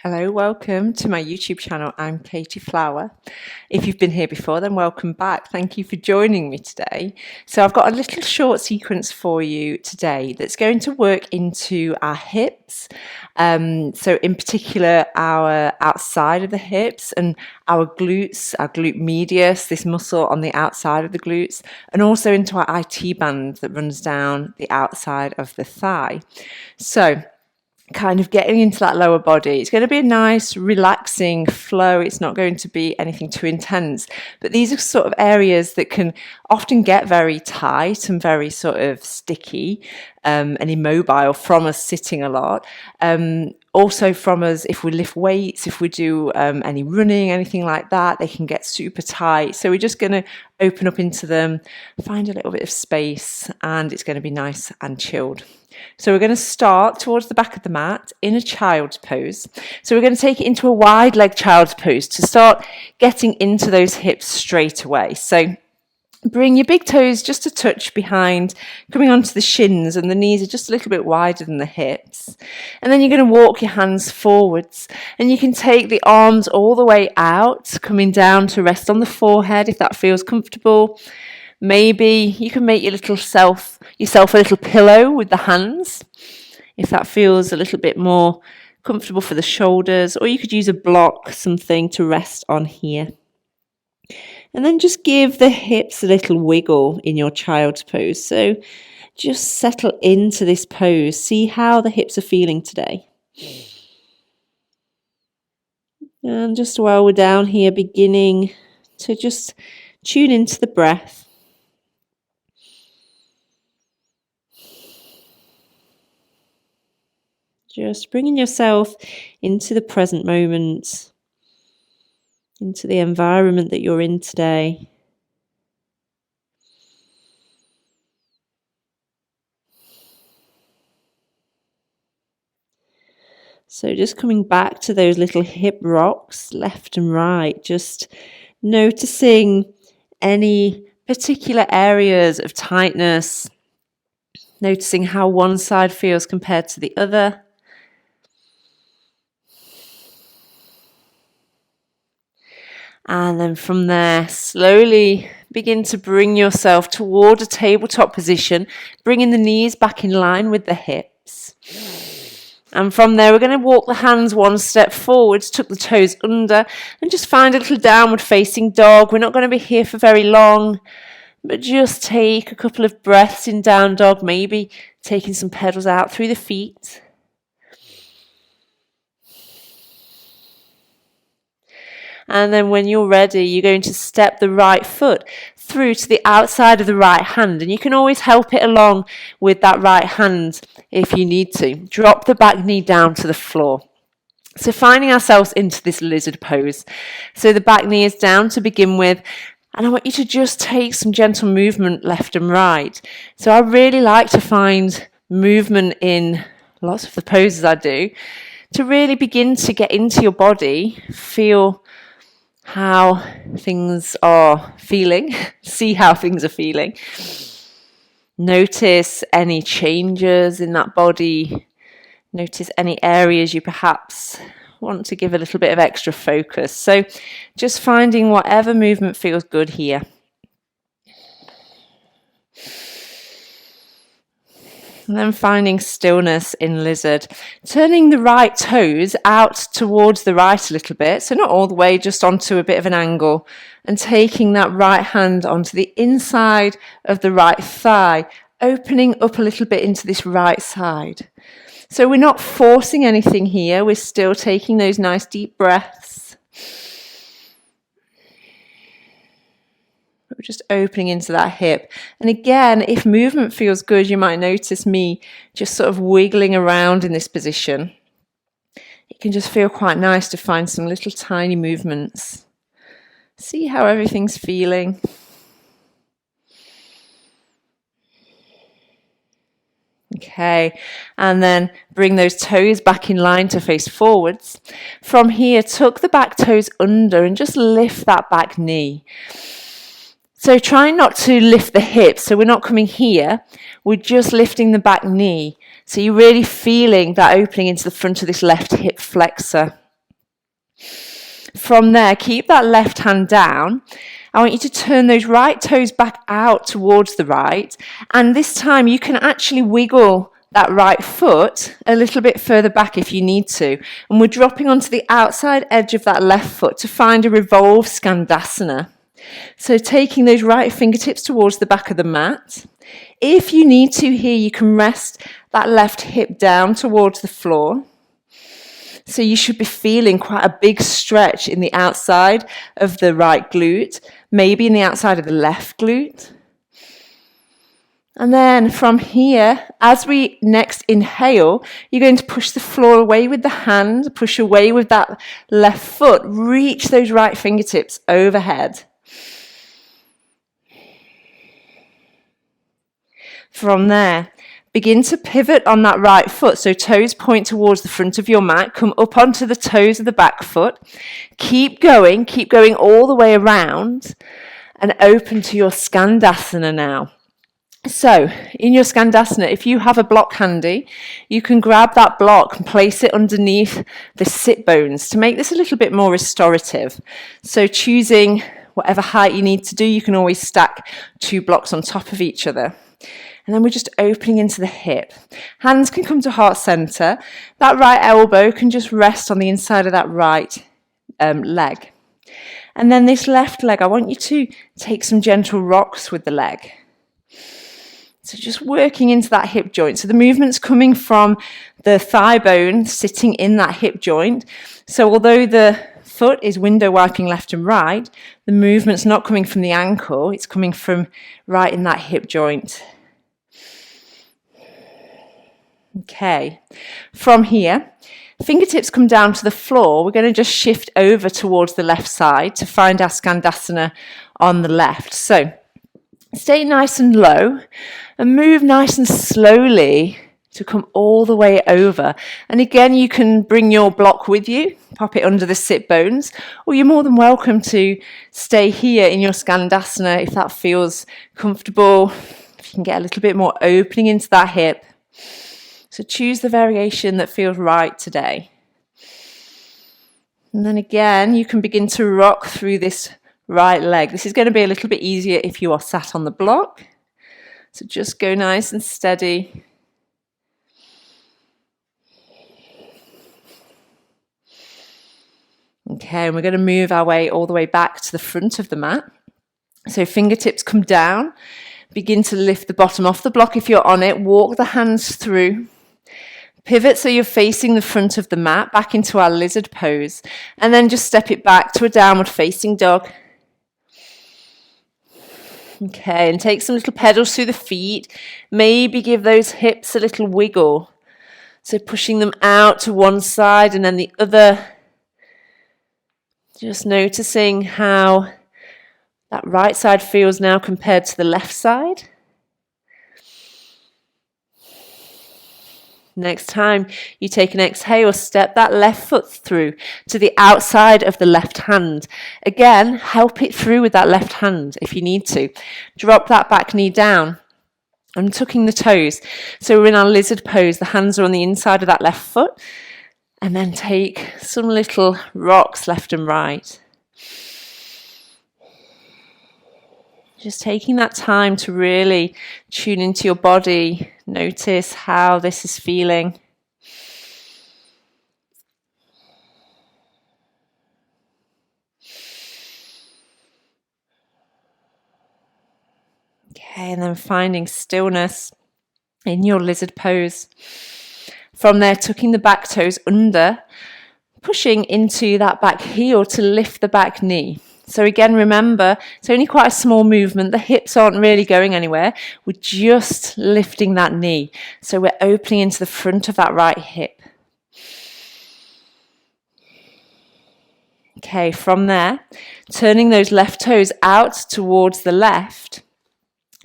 Hello, welcome to my YouTube channel. I'm Katy Flower. If you've been here before, then welcome back. Thank you for joining me today. So I've got a little short sequence for you today that's going to work into our hips. So in particular, our outside of the hips and our glutes, our glute medius, this muscle on the outside of the glutes, and also into our IT band that runs down the outside of the thigh. So kind of getting into that lower body. It's going to be a nice, relaxing flow. It's not going to be anything too intense. But these are sort of areas that can often get very tight and very sort of sticky and immobile from us sitting a lot. Also from us, if we lift weights, if we do any running, anything like that, they can get super tight. So we're just going to open up into them, find a little bit of space, and it's going to be nice and chilled. So we're going to start towards the back of the mat in a child's pose. So we're going to take it into a wide leg child's pose to start getting into those hips straight away. So bring your big toes just a touch behind, coming onto the shins, and the knees are just a little bit wider than the hips. And then you're going to walk your hands forwards, and you can take the arms all the way out, coming down to rest on the forehead if that feels comfortable. Maybe you can make yourself a little pillow with the hands, if that feels a little bit more comfortable for the shoulders, or you could use a block, something to rest on here. And then just give the hips a little wiggle in your child's pose. So just settle into this pose. See how the hips are feeling today. And just while we're down here, beginning to just tune into the breath. Just bringing yourself into the present moment, into the environment that you're in today. So just coming back to those little hip rocks, left and right, just noticing any particular areas of tightness, noticing how one side feels compared to the other. And then from there, slowly begin to bring yourself toward a tabletop position, bringing the knees back in line with the hips. And from there, we're going to walk the hands one step forwards, tuck the toes under, and just find a little downward facing dog. We're not going to be here for very long, but just take a couple of breaths in down dog, maybe taking some pedals out through the feet. And then when you're ready, you're going to step the right foot through to the outside of the right hand. And you can always help it along with that right hand if you need to. Drop the back knee down to the floor. So finding ourselves into this lizard pose. So the back knee is down to begin with. And I want you to just take some gentle movement left and right. So I really like to find movement in lots of the poses I do to really begin to get into your body, feel how things are feeling, see how things are feeling. Notice any changes in that body. Notice any areas you perhaps want to give a little bit of extra focus. So just finding whatever movement feels good here. And then finding stillness in lizard. Turning the right toes out towards the right a little bit. So not all the way, just onto a bit of an angle. And taking that right hand onto the inside of the right thigh. Opening up a little bit into this right side. So we're not forcing anything here. We're still taking those nice deep breaths. We're just opening into that hip. And again, if movement feels good, you might notice me just sort of wiggling around in this position. It can just feel quite nice to find some little tiny movements. See how everything's feeling. Okay, and then bring those toes back in line to face forwards. From here, tuck the back toes under and just lift that back knee. So try not to lift the hips. So we're not coming here. We're just lifting the back knee. So you're really feeling that opening into the front of this left hip flexor. From there, keep that left hand down. I want you to turn those right toes back out towards the right. And this time you can actually wiggle that right foot a little bit further back if you need to. And we're dropping onto the outside edge of that left foot to find a Revolve Skandasana. So taking those right fingertips towards the back of the mat. If you need to here, you can rest that left hip down towards the floor. So you should be feeling quite a big stretch in the outside of the right glute, maybe in the outside of the left glute. And then from here, as we next inhale, you're going to push the floor away with the hand, push away with that left foot, reach those right fingertips overhead. From there, begin to pivot on that right foot. So toes point towards the front of your mat. Come up onto the toes of the back foot. Keep going all the way around and open to your Skandasana now. So in your Skandasana, if you have a block handy, you can grab that block and place it underneath the sit bones to make this a little bit more restorative. So choosing whatever height you need to do, you can always stack 2 blocks on top of each other. And then we're just opening into the hip. Hands can come to heart center. That right elbow can just rest on the inside of that right leg. And then this left leg, I want you to take some gentle rocks with the leg. So just working into that hip joint. So the movement's coming from the thigh bone sitting in that hip joint. So although the foot is window wiping left and right, the movement's not coming from the ankle, it's coming from right in that hip joint. Okay, from here, fingertips come down to the floor. We're going to just shift over towards the left side to find our Skandasana on the left. So stay nice and low and move nice and slowly to come all the way over. And again, you can bring your block with you, pop it under the sit bones, or you're more than welcome to stay here in your Skandasana if that feels comfortable. If you can get a little bit more opening into that hip. So choose the variation that feels right today. And then again, you can begin to rock through this right leg. This is going to be a little bit easier if you are sat on the block. So just go nice and steady. Okay, and we're going to move our way all the way back to the front of the mat. So fingertips come down. Begin to lift the bottom off the block if you're on it. Walk the hands through. Pivot so you're facing the front of the mat back into our lizard pose. And then just step it back to a downward facing dog. Okay, and take some little pedals through the feet. Maybe give those hips a little wiggle. So pushing them out to one side and then the other. Just noticing how that right side feels now compared to the left side. Next time you take an exhale, step that left foot through to the outside of the left hand. Again, help it through with that left hand if you need to. Drop that back knee down. I'm tucking the toes. So we're in our lizard pose. The hands are on the inside of that left foot. And then take some little rocks left and right. Just taking that time to really tune into your body. Notice how this is feeling. Okay, and then finding stillness in your lizard pose. From there, tucking the back toes under, pushing into that back heel to lift the back knee. So again, remember, it's only quite a small movement. The hips aren't really going anywhere. We're just lifting that knee. So we're opening into the front of that right hip. Okay, from there, turning those left toes out towards the left,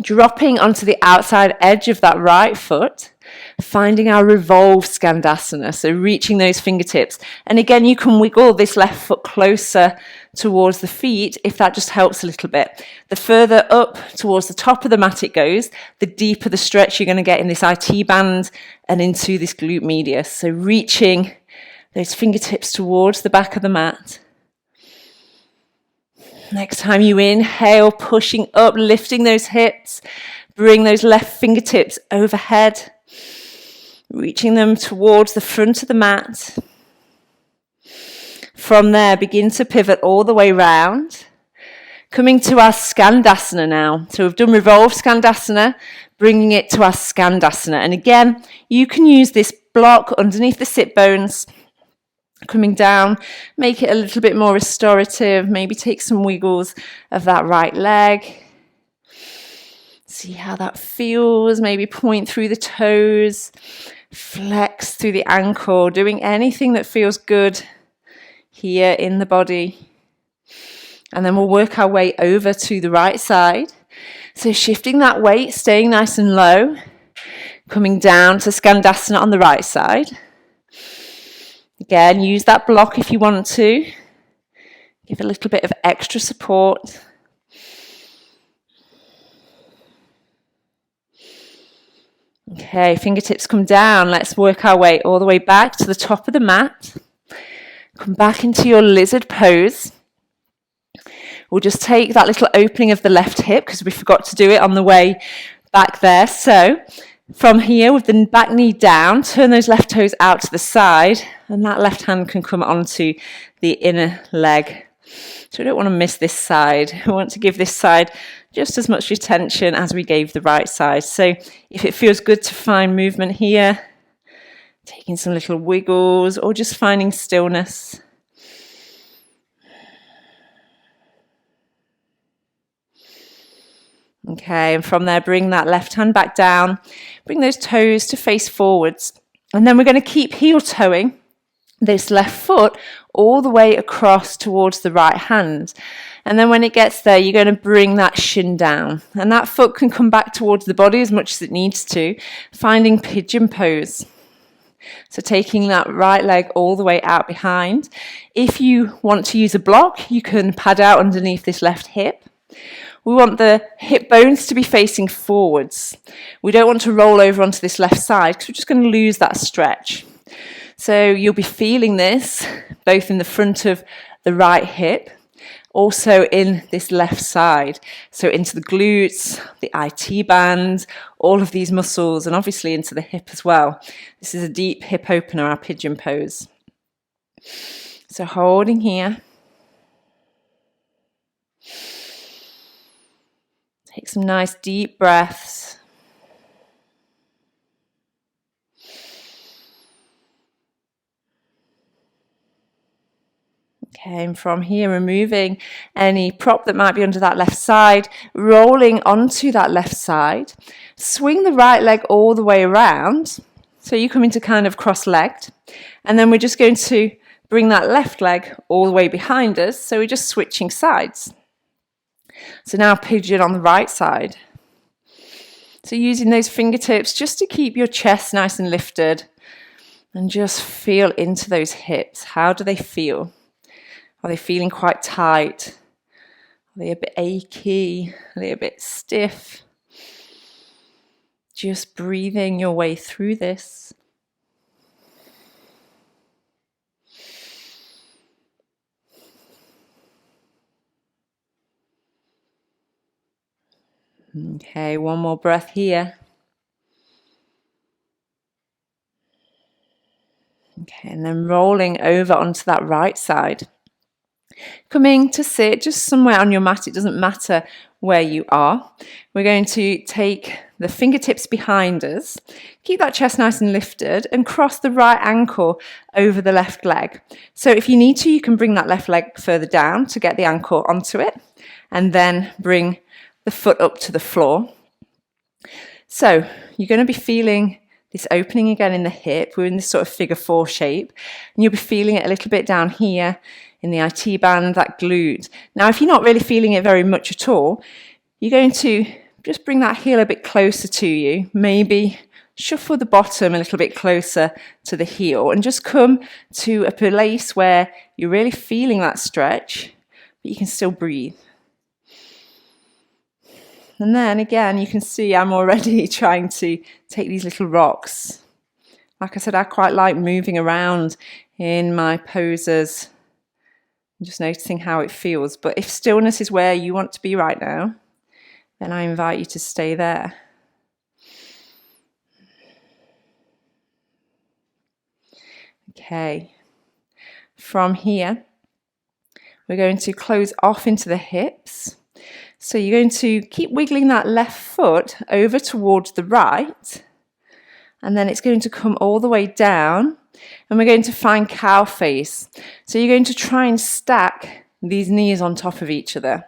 dropping onto the outside edge of that right foot, finding our Revolve Skandasana, so reaching those fingertips. And again, you can wiggle this left foot closer towards the feet if that just helps a little bit. The further up towards the top of the mat it goes, the deeper the stretch you're going to get in this IT band and into this glute medius. So reaching those fingertips towards the back of the mat. Next time you inhale, pushing up, lifting those hips. Bring those left fingertips overhead, reaching them towards the front of the mat. From there, begin to pivot all the way round. Coming to our Skandasana now. So we've done Revolve Skandasana, bringing it to our Skandasana. And again, you can use this block underneath the sit bones, coming down, make it a little bit more restorative, maybe take some wiggles of that right leg. See how that feels, maybe point through the toes, flex through the ankle, doing anything that feels good here in the body. And then we'll work our way over to the right side. So shifting that weight, staying nice and low, coming down to Skandasana on the right side. Again, use that block if you want to. Give a little bit of extra support. Okay, fingertips come down. Let's work our way all the way back to the top of the mat. Come back into your lizard pose. We'll just take that little opening of the left hip because we forgot to do it on the way back there. So from here with the back knee down, turn those left toes out to the side and that left hand can come onto the inner leg. So we don't want to miss this side. We want to give this side just as much attention as we gave the right side. So if it feels good to find movement here, taking some little wiggles or just finding stillness. Okay, and from there, bring that left hand back down. Bring those toes to face forwards. And then we're going to keep heel toeing this left foot all the way across towards the right hand. And then when it gets there, you're going to bring that shin down. And that foot can come back towards the body as much as it needs to, finding pigeon pose. So taking that right leg all the way out behind. If you want to use a block, you can pad out underneath this left hip. We want the hip bones to be facing forwards. We don't want to roll over onto this left side because we're just going to lose that stretch. So you'll be feeling this both in the front of the right hip, also in this left side. So into the glutes, the IT band, all of these muscles, and obviously into the hip as well. This is a deep hip opener, our pigeon pose. So holding here. Take some nice deep breaths. Okay, and from here, removing any prop that might be under that left side, rolling onto that left side. Swing the right leg all the way around. So you come into kind of cross-legged. And then we're just going to bring that left leg all the way behind us. So we're just switching sides. So now pigeon on the right side. So using those fingertips just to keep your chest nice and lifted and just feel into those hips. How do they feel? Are they feeling quite tight? Are they a bit achy? Are they a bit stiff? Just breathing your way through this. Okay, one more breath here. Okay, and then rolling over onto that right side. Coming to sit just somewhere on your mat, it doesn't matter where you are. We're going to take the fingertips behind us, keep that chest nice and lifted, and cross the right ankle over the left leg. So if you need to, you can bring that left leg further down to get the ankle onto it, and then bring the foot up to the floor. So you're going to be feeling this opening again in the hip. We're in this sort of figure 4 shape, and you'll be feeling it a little bit down here in the IT band, that glute. Now, if you're not really feeling it very much at all, you're going to just bring that heel a bit closer to you, maybe shuffle the bottom a little bit closer to the heel, and just come to a place where you're really feeling that stretch, but you can still breathe. And then again, you can see I'm already trying to take these little rocks. Like I said, I quite like moving around in my poses. I'm just noticing how it feels. But if stillness is where you want to be right now, then I invite you to stay there. Okay. From here, we're going to close off into the hips. So you're going to keep wiggling that left foot over towards the right. And then it's going to come all the way down. And we're going to find cow face. So you're going to try and stack these knees on top of each other.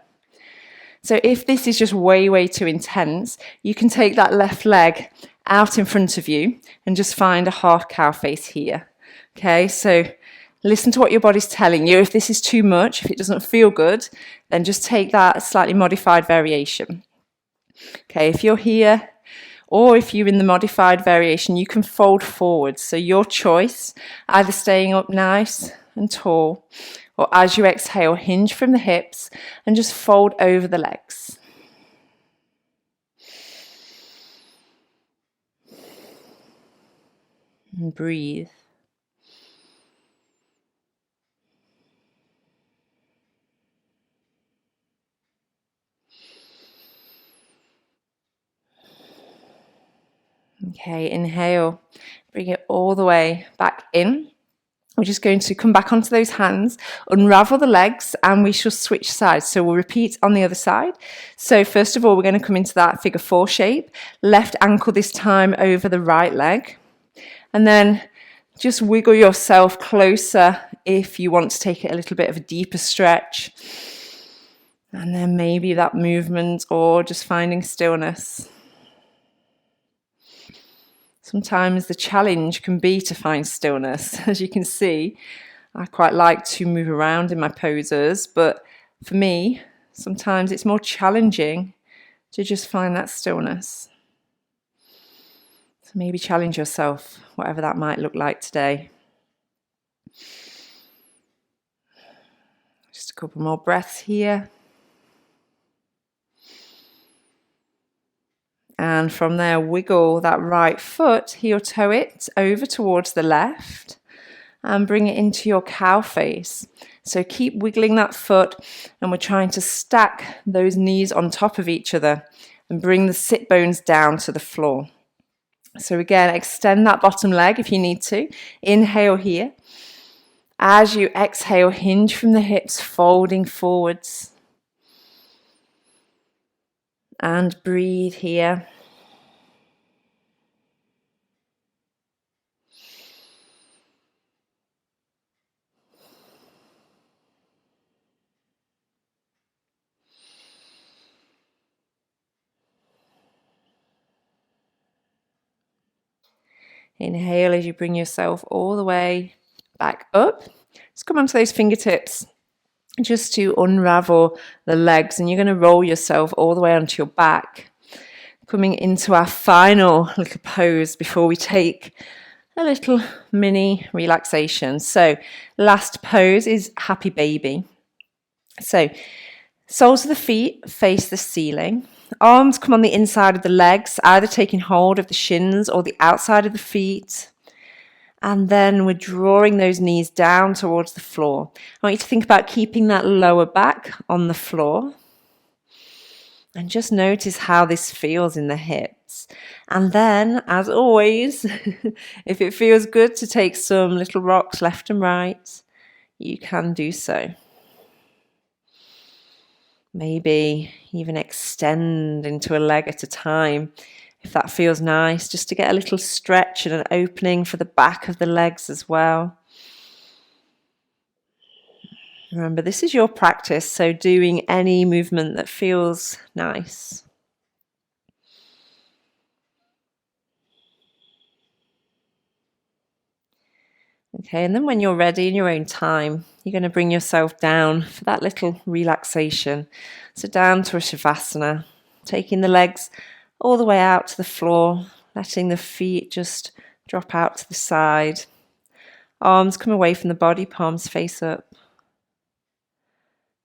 So if this is just way too intense, you can take that left leg out in front of you and just find a half cow face here. Okay, so listen to what your body's telling you. If this is too much, if it doesn't feel good, then just take that slightly modified variation. Okay, if you're here, or if you're in the modified variation, you can fold forward. So your choice, either staying up nice and tall, or as you exhale, hinge from the hips and just fold over the legs. And breathe. Okay, inhale, bring it all the way back in. We're just going to come back onto those hands, unravel the legs, and we shall switch sides. So we'll repeat on the other side. So first of all, we're going to come into that figure 4 shape. Left ankle this time over the right leg. And then just wiggle yourself closer if you want to take it a little bit of a deeper stretch. And then maybe that movement or just finding stillness. Sometimes the challenge can be to find stillness. As you can see, I quite like to move around in my poses, but for me, sometimes it's more challenging to just find that stillness. So maybe challenge yourself, whatever that might look like today. Just a couple more breaths here. And from there, wiggle that right foot, heel toe it over towards the left and bring it into your cow face. So keep wiggling that foot, and we're trying to stack those knees on top of each other and bring the sit bones down to the floor. So again, extend that bottom leg if you need to. Inhale here. As you exhale, hinge from the hips, folding forwards. And breathe here. Inhale as you bring yourself all the way back up. Just come onto those fingertips just to unravel the legs, and you're going to roll yourself all the way onto your back. Coming into our final little pose before we take a little mini relaxation. So last pose is happy baby. So soles of the feet face the ceiling. Arms come on the inside of the legs, either taking hold of the shins or the outside of the feet. And then we're drawing those knees down towards the floor. I want you to think about keeping that lower back on the floor. And just notice how this feels in the hips. And then, as always, if it feels good to take some little rocks left and right, you can do so. Maybe even extend into a leg at a time, if that feels nice, just to get a little stretch and an opening for the back of the legs as well. Remember, this is your practice, so doing any movement that feels nice. Okay, and then when you're ready in your own time, you're going to bring yourself down for that little relaxation. So down to a Shavasana, taking the legs all the way out to the floor, letting the feet just drop out to the side. Arms come away from the body, palms face up.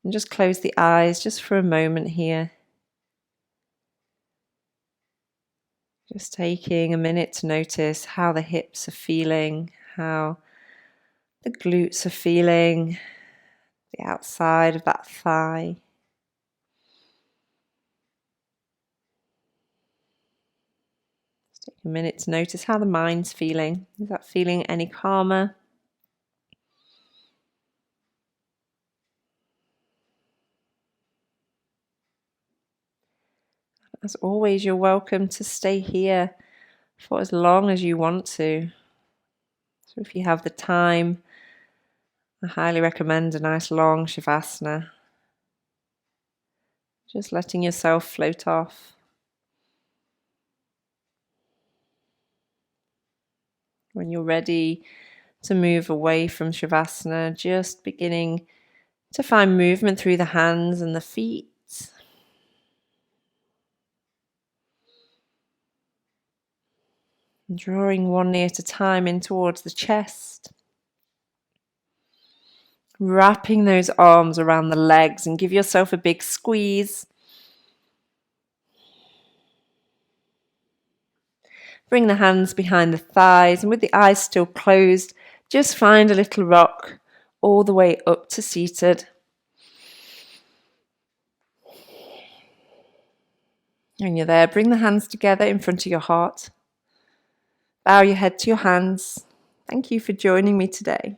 And just close the eyes just for a moment here. Just taking a minute to notice how the hips are feeling, how the glutes are feeling, the outside of that thigh. Just take a minute to notice how the mind's feeling. Is that feeling any calmer? As always, you're welcome to stay here for as long as you want to. So if you have the time, I highly recommend a nice long Shavasana. Just letting yourself float off. When you're ready to move away from Shavasana, just beginning to find movement through the hands and the feet. And drawing one knee at a time in towards the chest. Wrapping those arms around the legs and give yourself a big squeeze. Bring the hands behind the thighs, and with the eyes still closed, just find a little rock all the way up to seated. When you're there, bring the hands together in front of your heart. Bow your head to your hands. Thank you for joining me today.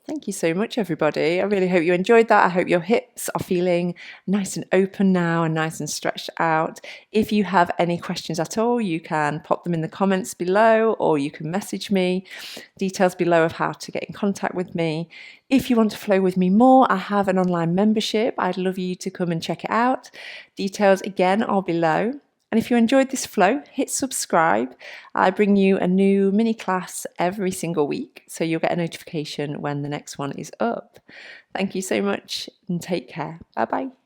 Thank you so much, everybody. I really hope you enjoyed that. I hope your hips are feeling nice and open now and nice and stretched out. If you have any questions at all, you can pop them in the comments below, or you can message me. Details below of how to get in contact with me. If you want to flow with me more, I have an online membership. I'd love you to come and check it out. Details again are below. And if you enjoyed this flow, hit subscribe. I bring you a new mini class every single week, so you'll get a notification when the next one is up. Thank you so much and take care. Bye-bye.